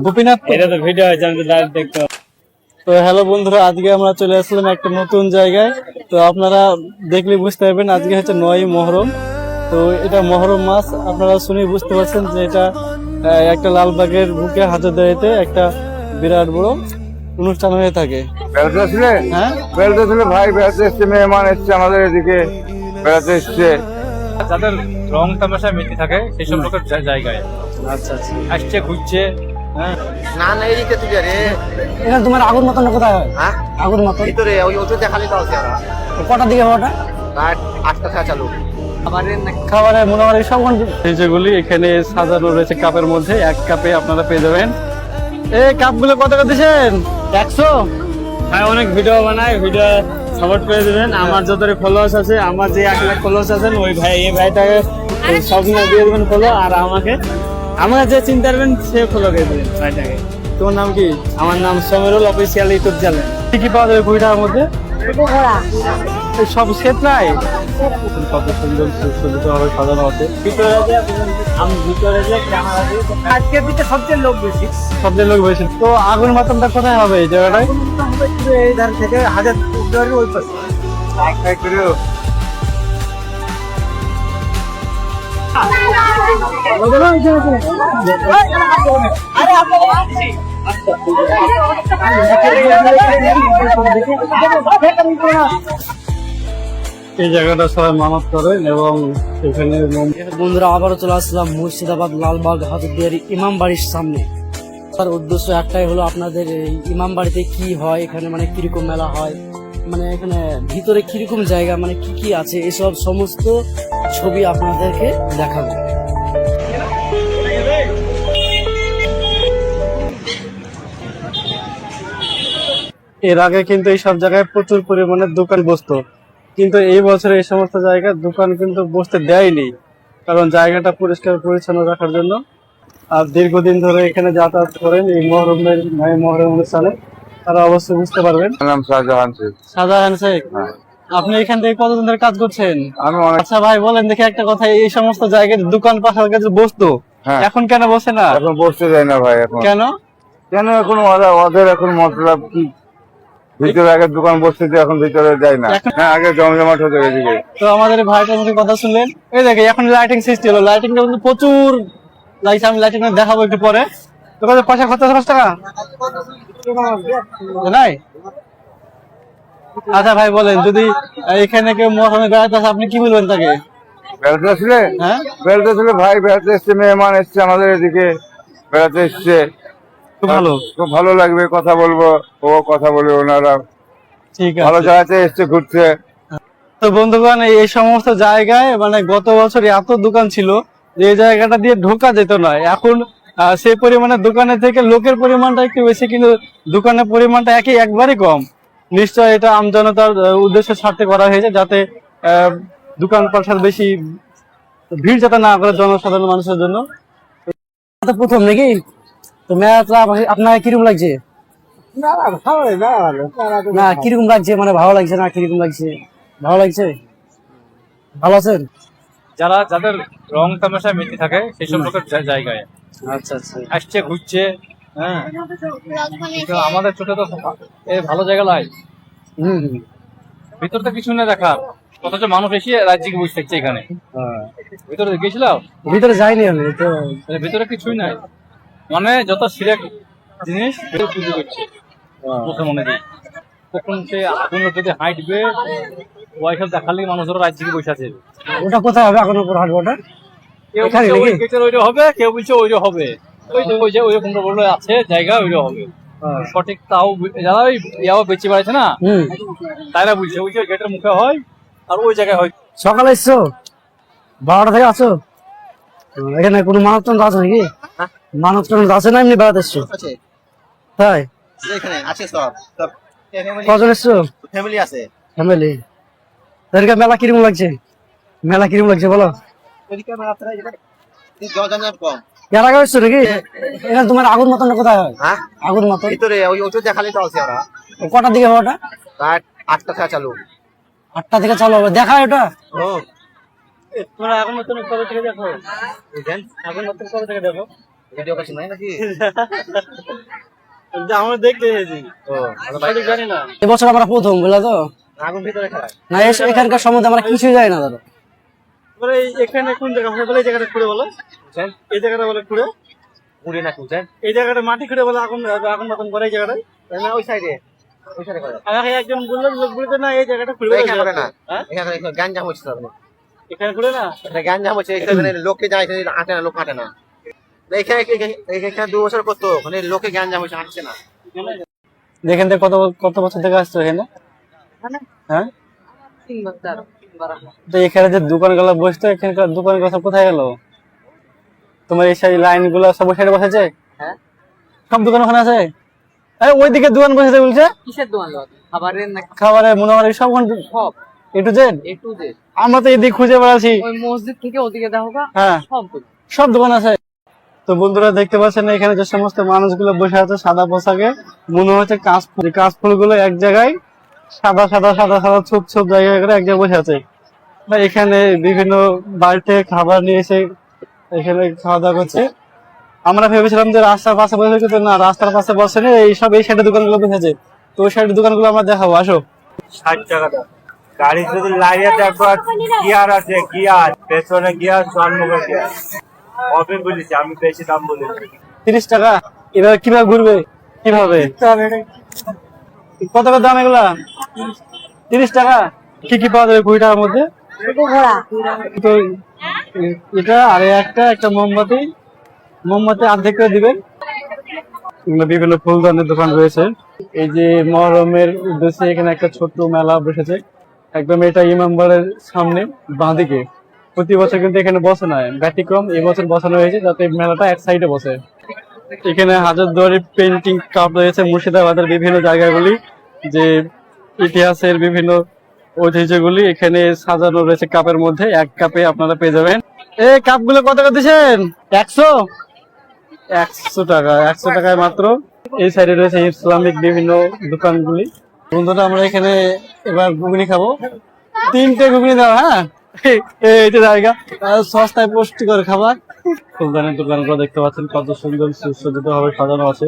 গোপীনাথ, এটা তো ভিডিও আছে, আমি তো ডাইরেক্ট দেখতে। তো হ্যালো বন্ধুরা, আজকে আমরা চলে আসলাম একটা নতুন জায়গায়। তো আপনারা দেখলে বুঝতে পারবেন আজকে হচ্ছে 9ই মহরম। তো এটা মহরম মাস, আপনারা শুনে বুঝতে পারছেন যে এটা একটা লালবাগের বুকে হাজারদুয়ারিতে একটা বিরাট বড় অনুষ্ঠান হয়ে থাকে। বেড়াতে আসলে? হ্যাঁ, বেড়াতে আসলে ভাই, বেড়াতে এসছে, মেহমান এসছে আমাদের এদিকে, বেড়াতে এসছে। যাদের রং তামাশা মেতে থাকে সেই সব লোকের জায়গায় আচ্ছা আচ্ছা। আসছে, ঘুরছে। হ্যাঁ, না না এদিকে তুই রে। এখানে তোমার আগুন মাতানো কোথায় হয়? হ্যাঁ আগুন মাতানো ভিতরে ওই ওষুধ দেখালি তো আছে আর কটার দিকে হয় ওটা? রাত 8টা থেকে চালু। খাবারের মোটামুটি সব যেগুলি এখানে সাজানো রয়েছে কাপের মধ্যে, এক কাপে আপনারা পেয়ে যাবেন। এই কাপগুলো কত করে দিচ্ছেন? 100? ভাই অনেক ভিডিও বানায়, ভিডিও সাপোর্ট করে দেবেন। আমার যত ফলোয়ার্স আছে, আমার যে 1 লাখ ফলোয়ার্স আছেন, ওই ভাই এই ভাইটাকে সব দিয়ে দেবেন ফলো। আর আমাকে যে চিন্তা করবেন সে ফলো করে দেবেন ভাইটাকে। তোমার নাম কি? আমার নাম সমীরুল, অফিসিয়াল ইউটিউব চ্যানেল। কি কি পাওয়া যাবে কুড়ি টাকার মধ্যে? এই সব সেট নাই? কত সুন্দর সুন্দর সাজানো আছে। ভিতরে যে আমি ভিতরে যে ক্যামেরা দিয়ে আজকে দিতে সবচেয়ে লোক বেশি। সবচেয়ে লোক বেশি। তো আগুন মাতামটা কোথায় হবে এই জায়গাটায়? এই ধার থেকে হাজার ওই পাশে। এই জায়গাটা সবাই মানত করেন এবং এখানে বন্ধুরা আবারও চলে আসলাম মুর্শিদাবাদ লালবাগ হাজারদুয়ারি ইমাম বাড়ির সামনে। তার উদ্দেশ্য একটাই হলো আপনাদের এই ইমাম বাড়িতে কি হয়, এখানে মানে কিরকম মেলা হয়, মানে এখানে ভিতরে কিরকম জায়গা, মানে কি কি আছে, এসব সমস্ত ছবি আপনাদেরকে দেখাবো। এর আগে কিন্তু এই সব জায়গায় প্রচুর পরিমাণে দোকান বসতো, কিন্তু এই বছরে এই সমস্ত জায়গায় দোকান কিন্তু বসতে দেয়নি, কারণ জায়গাটা পরিষ্কার পরিচ্ছন্ন রাখার জন্য। আর দীর্ঘদিন ধরে এখানে যাতায়াত করেন এই মহরম অনুষ্ঠানে, তারা অবশ্যই বুঝতে পারবেন। আমার নাম শাহজাহান শেখ। শাহজাহান শেখ, হ্যাঁ। আপনি এখান থেকে কতদিন ধরে কাজ করছেন? আমি অনেক। আচ্ছা ভাই বলেন দেখি একটা কথা, এই সমস্ত জায়গায় দোকান পাশার কাছে বসতো, হ্যাঁ। এখন কেন বসে না? এখন বসতে যায় না ভাই। এখন কেন? কেন? এখন ওদের এখন মতলব কি, ভিতরে আগে দোকান বসতে দিয়ে এখন ভিতরে যায় না। হ্যাঁ, আগে জমজমাট হতো এদিকে। তো আমাদের ভাইটার মুখে কথা শুনলেন। এই দেখে এখন লাইটিং সিস্টেম হলো, লাইটিংটা কিন্তু প্রচুর লাগছে, আমি লাইটিং দেখাবো একটু পরে। তো কত পয়সা খরচ? 5 টাকা নাই? আচ্ছা ভাই বলেন, যদি এখানে কেউ মহরমে বেড়াতে আসে আপনি কি বলবেন তাকে? বেড়াতে আসলে? হ্যাঁ, বেড়াতে আসলে ভাই, বেড়াতে এসছে, মেহমান এসছে আমাদের এদিকে, বেড়াতে এসছে। খুব ভালো। খুব ভালো লাগবে, কথা বলবো, ও কথা বলবে, ওনারা ঠিক ভালো আছে। জায়গাতে এসছে, ঘুরছে। তো বন্ধুগণ, এই সমস্ত জায়গায় মানে গত বছর এত দোকান ছিল যে এই জায়গাটা দিয়ে ঢোকা যেত না। এখন সেই পরিমাণে দোকানের থেকে লোকের পরিমাণটা একটু বেশি, কিন্তু দোকানের পরিমাণটা একবারই কম। নিশ্চয় এটা আমজনতার উদ্দেশ্যে স্বার্থে করা হয়েছে, যাতে দোকান পাশার বেশি ভিড় যাতে না করে জনসাধারণ মানুষের জন্য। তো প্রথম নাকি? তো মেলাটা আপনার কিরকম লাগছে? না কিরকম লাগছে, মানে ভালো লাগছে না কিরকম লাগছে? ভালো লাগছে? ভালো আছেন? যাদের রং তামাশা মেতে থাকে সেই সব লোকের জায়গায় আচ্ছা আচ্ছা। আসছে, ঘুরছে। হ্যাঁ, কিন্তু আমাদের চোখে তো এই ভালো জায়গা লাই। হম। ভিতর তো কিছু না দেখার, অথচ মানুষ এসে রাজ্যকে বসে থাকছে এখানে। ভিতরে গেছিলাম, ভিতরে যাইনি আমি তো। ভিতরে কিছুই নাই, মানে যত সিলেক জিনিস ভিতরে পুজো করছে বসে মনে দিই। তখন সে আগুন যদি হাঁটবে ওইসব দেখালে মানুষ ধরো রাজ্যকে বসে আছে। ওটা কোথায় হবে এখন উপর হাঁটবো? ওটা কেউ এখানে বলছে নাকি? ওই গেটের ওইটা হবে, কেউ বলছে ওইটা হবে। ওই যে ওই কোনটা বললো আছে জায়গা ওইটা হবে, সঠিক তাও যারা ওই ইয়াও বেঁচে বেড়াচ্ছে না, হম। তাইরা বলছে ওই যে গেটের মুখে হয় আর ওই জায়গায় হয়। সকালে এসছো? 12টা থেকে আছো? এখানে কোনো মানব টন্ত্র আছে নাকি? মানব টন্ত্র আছে না এমনি বেড়াতে এসছো? আছে তাই? এখানে আছে সব সব কজন এসছো? ফ্যামিলি আছে। ফ্যামিলি। তাদেরকে মেলা কিরকম লাগছে? মেলা কিরকম লাগছে বলো? এদিকে আমার রাস্তা এটা জমজমাট কম। এর আগে এসছো নাকি? এখানে তোমার আগুন মতন কোথায় হয়? হ্যাঁ আগুন মতন ভিতরে ওই ওষুধ দেখালি তো আছে আর কটার দিকে হয় ওটা? রাত 8টা থেকে চালু। 8টা থেকে চালু হবে, দেখা ওটা? ও তোমরা আগুন মতন করে থেকে দেখো, আগুন মতন করে থেকে দেখো। ভিডিও করছেন নাই নাকি? আমরা দেখতে এসেছি, ও সঠিক জানি না। এবছর আমরা প্রথম, বুঝলা তো? আগুন ভিতরে খেলা না, এখানকার সম্বন্ধে আমরা কিছুই জানি না দাদা। বলে এখানে কোন জায়গা হয়? বলে এই জায়গাটা খুঁড়ে বলো, বুঝছেন? এই জায়গাটা বলে খুঁড়ে, পুরি না বুঝছেন? এই জায়গাটা মাটি খুঁড়ে বলে আগুন আগুন বাতন করে এই জায়গাটায়। না ওই সাইডে করে। আমাকে একজন বললো, লোক বলতে না এই জায়গাটা খুঁড়ে এখানে করে না, হ্যাঁ এখানে গাঞ্জাম হচ্ছে আপনি। এখানে খুঁড়ে না। এটা গাঞ্জাম হচ্ছে, এখানে লোককে যায়, এখানে আটে না, লোক হাঁটে না। এখানে এখানে 2 বছর করতো, মানে লোকে গাঞ্জাম হচ্ছে, হাঁটছে না। দেখেন তো কত কত বছর থেকে আসছো এখানে? হ্যাঁ, তো এখানে যে দোকান গুলো বসতো, এখানকার দোকান গুলো সব কোথায় গেল? তোমার এই সেই লাইন গুলো সব সাইডে বসেছে? হ্যাঁ, সব দোকান ওখানে আছে? ওইদিকে দোকান বসেছে বলছে। কিসের দোকান? খাবারের না? খাবারের মোটামুটি সব সব এ টু জেড। আমরা তো এদিকে খুঁজে বেড়াচ্ছি। ওই মসজিদ থেকে ওদিকে দেখো, হ্যাঁ, সব দোকান আছে। তো বন্ধুরা দেখতে পাচ্ছেন এখানে যে সমস্ত মানুষগুলো বসে আছে সাদা পোশাকে, মনে হচ্ছে কাশফুল গুলো এক জায়গায় সাদা সাদা সাদা সাদা ছোপ ছোপ জায়গায় করে এক জায়গায় বসে আছে। এখানে বিভিন্ন বাড়ি থেকে খাবার নিয়ে এসে এখানে খাওয়া দাওয়া করছে। আমরা ভেবেছিলাম যে রাস্তার পাশে বসে, কিন্তু না, রাস্তার পাশে বসে না, এইসব এই সাইডের দোকানগুলো বসেছে। তো ওই সাইডের দোকানগুলো আমরা দেখাবো, আসো। 60 টাকা গাড়ি শুধু লাইয়ে দেখো, গিয়ার আছে, গিয়ার পেছনে গিয়ার, চন্মুখে গিয়ার। কবে বলেছি আমি, বেশি দাম বলেছি। 30 টাকা। এবার কিভাবে ঘুরবে, কিভাবে, কত দাম এগুলা? 30 টাকা। কি কি পাওয়া যাবে 20 টাকার মধ্যে? তো এটা আর একটা মোমবাতি অর্ধেক করে দিবেন। বিভিন্ন ফুলদানের দোকান রয়েছে। এই যে মহরমের উদ্দেশ্যে এখানে একটা ছোট্ট মেলা বসেছে, একদম এটা ইমামবাড়ির সামনে বাঁদিকে। প্রতি বছর কিন্তু এখানে বসে না, ব্যতিক্রম এবছর বসানো হয়েছে যাতে মেলাটা এক সাইডে বসে। এখানে হাজারদুয়ারি পেন্টিং কাপ রয়েছে, মুর্শিদাবাদের বিভিন্ন জায়গাগুলি যে ইতিহাসের বিভিন্ন ঐতিহ্যগুলি এখানে সাজানো রয়েছে কাপের মধ্যে। এক কাপে আপনারা পেয়ে যাবেন। এই কাপগুলো কত করে দিচ্ছেন? 100 টাকা। 100 টাকায় মাত্র। এই সাইডে রয়েছে ইসলামিক বিভিন্ন দোকানগুলি। বন্ধুরা আমরা এখানে এবার ঘুগনি খাবো, 3টে ঘুগনি দাও। হ্যাঁ, এইটা জায়গা সস্তায় পুষ্টিকর খাবার। ফুলদানের দোকানগুলো দেখতে পাচ্ছেন কত সুন্দর সুসজ্জিত ভাবে সাজানো আছে।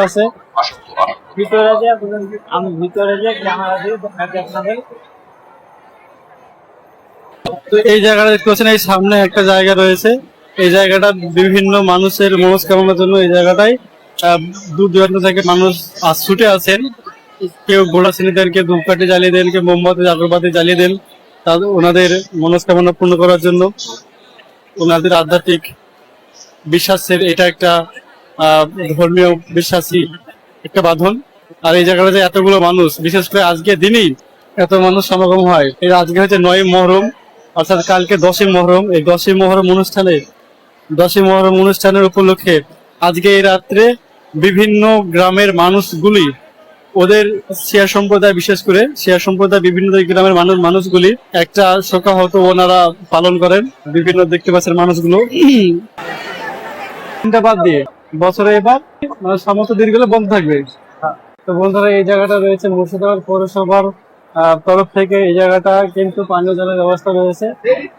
আছে ভিতরে যে আমি ভিতরে যে ক্যামেরা দিয়ে দেখাচ্ছি আপনাদের। তো এই জায়গাটা দেখতে পাচ্ছেন, এই সামনে একটা জায়গা রয়েছে। এই জায়গাটা বিভিন্ন মানুষের মনস্কামনার জন্য এই জায়গাটায় দূর দূরান্ত থেকে মানুষ ছুটে আসেন। কেউ গোড়া শ্রেণী দেন, কেউ ধূপকাঠি জ্বালিয়ে দেন, কেউ মোমবাতি আগরবাতি জ্বালিয়ে দেন তাদের ওনাদের মনস্কামনা পূর্ণ করার জন্য। ওনাদের আধ্যাত্মিক বিশ্বাসের এটা একটা ধর্মীয় বিশ্বাসী একটা বাঁধন। আর এই জায়গাটাতে এতগুলো মানুষ, বিশেষ করে আজকে দিনই এত মানুষ সমাগম হয়। এর আজকে হচ্ছে 9ই মহরম, অর্থাৎ কালকে 10ই মহরম। এই 10ই মহরম অনুষ্ঠানের উপলক্ষে আজকে এই রাত্রে বিভিন্ন গ্রামের মানুষগুলি, ওদের শিয়া সম্প্রদায়, বিশেষ করে শিয়া সম্প্রদায় বিভিন্ন গ্রামের মানুষগুলি একটা শোকাহত ওনারা পালন করেন। বিভিন্ন দেখতে পাচ্ছেন মানুষগুলো বাদ দিয়ে বছরে এবার মানে সমস্ত দিনগুলো বন্ধ থাকবে। তো বন্ধুরা এই জায়গাটা রয়েছে মুর্শিদাবাদ পৌরসভার তরফ থেকে। এই জায়গাটা কিন্তু পানীয় জলের ব্যবস্থা রয়েছে।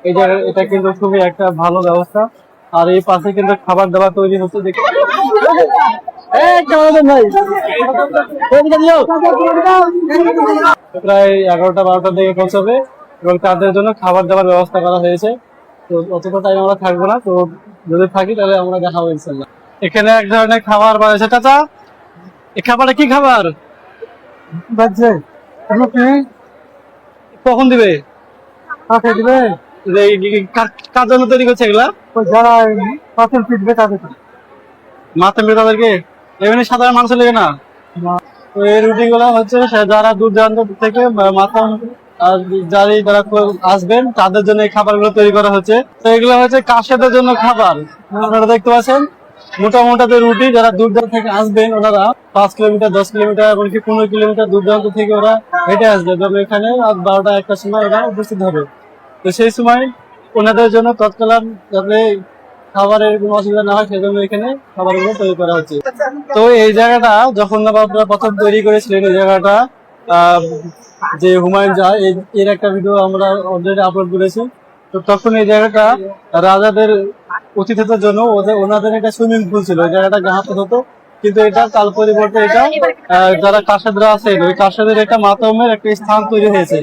এই জায়গা এটা কিন্তু খুবই একটা ভালো ব্যবস্থা। আর এই পাশে কিন্তু খাবার দাবার তৈরি হচ্ছে। প্রায় 11টা-12টার দিকে পৌঁছাবে এবং তাদের জন্য খাবার দাবার ব্যবস্থা করা হয়েছে। তো অতটা টাইম আমরা থাকবো না, তো যদি থাকি তাহলে আমরা দেখাবো ইনশাল্লাহ। এখানে এক ধরনের খাবার বানাচ্ছে। চাচা, এই খাবারটা কি খাবার বাজছে? কখন দিবে? দিবে। কার জন্য তৈরি করছে এগুলা? যারা মাথা পিটবে তাদেরকে, এমনি সাধারণ মানুষের লেগে না। তো এই রুটি গুলা হচ্ছে যারা দূর দূরান্ত থেকে মাথা যারা আসবেন তাদের জন্য এই খাবার গুলো তৈরি করা হচ্ছে। তো এগুলো হচ্ছে কাশেদের জন্য খাবার। আপনারা দেখতে পাচ্ছেন মোটামোটা রুটি, যারা দূর দূরান্ত থেকে আসবেন ওনারা 5 কিলোমিটার, 10 কিলোমিটার, এমনকি 15 কিলোমিটার দূর দূরান্ত থেকে ওরা হেঁটে আসবে এবং এখানে 12টা-1টার সময় ওরা উপস্থিত হবে। তো সেই সময় ওনাদের জন্য তৎকালীন যাতে খাবারের কোনো অসুবিধা না হয় সেজন্য এখানে খাবারগুলো তৈরি করা হচ্ছে। তো এই জায়গাটা যখন আপনারা প্রথম তৈরি করেছিলেন, এই জায়গাটা যে হুমায়ুন যায় এর একটা ভিডিও আমরা অলরেডি আপলোড করেছি। তো তখন এই জায়গাটা রাজাদের অতিথিদের জন্য ওনাদের একটা সুইমিং পুল ছিল, ওই জায়গাটা ঘাটতে হতো। কিন্তু এটা কাল পরিবর্তে এটা যারা কাসাদরা আছেন ওই কাসাদের একটা মাতমের একটা স্থান তৈরি হয়েছে।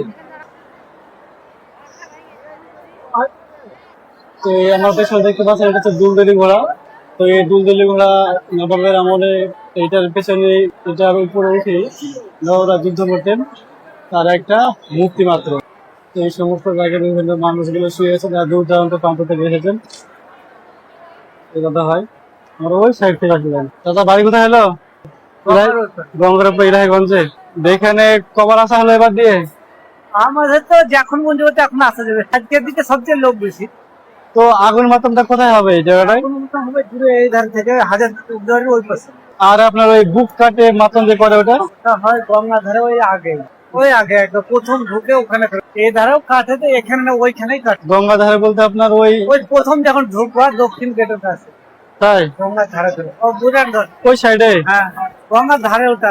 তো এই আমার পেছনে দেখতে পাচ্ছেন এটা হচ্ছে দুলদলি ঘোড়া। তো এই দুলদলি ঘোড়া নবাবের আমলে এটার পেছনে এটার উপরে উঠে নবাবরা যুদ্ধ করতেন, তার একটা মুক্তি মাত্র। তো এই সমস্ত জায়গায় বিভিন্ন মানুষগুলো শুয়ে আছে যারা দূর দূরান্ত প্রান্ত থেকে এসেছেন। এই কথা হয় আমরা ওই সাইড থেকে আসলেন। দাদা বাড়ি কোথায় হলো? গঙ্গারাপ্পা ইলাহিগঞ্জে। এখানে কবার আসা হলো এবার দিয়ে? আমাদের তো যখন মন যাবে এখন আসা যাবে, আজকের দিকে সবচেয়ে লোক বেশি। তো আগুন মাতমটা কোথায় হবে এই জায়গাটায়? হবে দূরে এই ধার থেকে হাজার দুয়ারের ওই পাশে। আর আপনার ওই বুক কাটে মাতম যে করে ওটা? ওটা হয় গঙ্গা ধারে ওই আগে একদম প্রথম ঢুকে ওখানে এই ধারেও কাটে, তো এখানে না ওইখানেই কাটে। গঙ্গা ধারে বলতে আপনার ওই ওই প্রথম যখন ঢুকবা দক্ষিণ গেটের কাছে, তাই গঙ্গার ধারে ধরে ও বুঝার ধরে। ওই সাইডে? হ্যাঁ, গঙ্গার ধারে ওটা